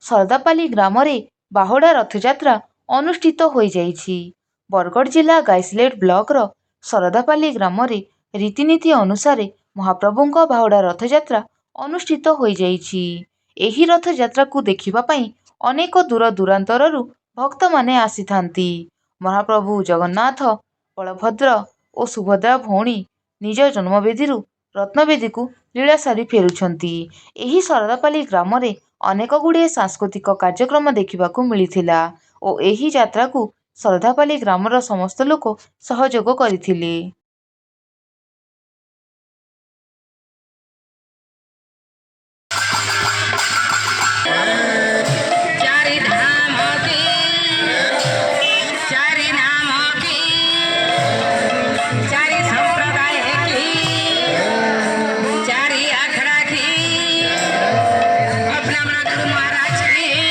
ଶରଧାପାଲି ଗ୍ରାମରେ ବାହୁଡ଼ା ରଥଯାତ୍ରା ଅନୁଷ୍ଠିତ ହୋଇଯାଇଛି। ବରଗଡ଼ ଜିଲ୍ଲା ଗାଇସିଲେଟ ବ୍ଲକର ଶରଧାପାଲି ଗ୍ରାମରେ ରୀତିନୀତି ଅନୁସାରେ ମହାପ୍ରଭୁଙ୍କ ବାହୁଡ଼ା ରଥଯାତ୍ରା ଅନୁଷ୍ଠିତ ହୋଇଯାଇଛି। ଏହି ରଥଯାତ୍ରାକୁ ଦେଖିବା ପାଇଁ ଅନେକ ଦୂର ଦୂରାନ୍ତରରୁ ଭକ୍ତମାନେ ଆସିଥାନ୍ତି। ମହାପ୍ରଭୁ ଜଗନ୍ନାଥ, ବଳଭଦ୍ର ଓ ସୁଭଦ୍ରା ଭଉଣୀ ନିଜ ଜନ୍ମବେଦୀରୁ ରତ୍ନବେଦୀକୁ ଲୀଳା ସାରି ଫେରୁଛନ୍ତି। ଏହି ଶରଧାପାଲି ଗ୍ରାମରେ ଅନେକ ଗୁଡ଼ିଏ ସାଂସ୍କୃତିକ କାର୍ଯ୍ୟକ୍ରମ ଦେଖିବାକୁ ମିଳିଥିଲା ଓ ଏହି ଯାତ୍ରାକୁ ଶରଧାପାଲି ଗ୍ରାମର ସମସ୍ତ ଲୋକ ସହଯୋଗ କରିଥିଲେ। महाराज की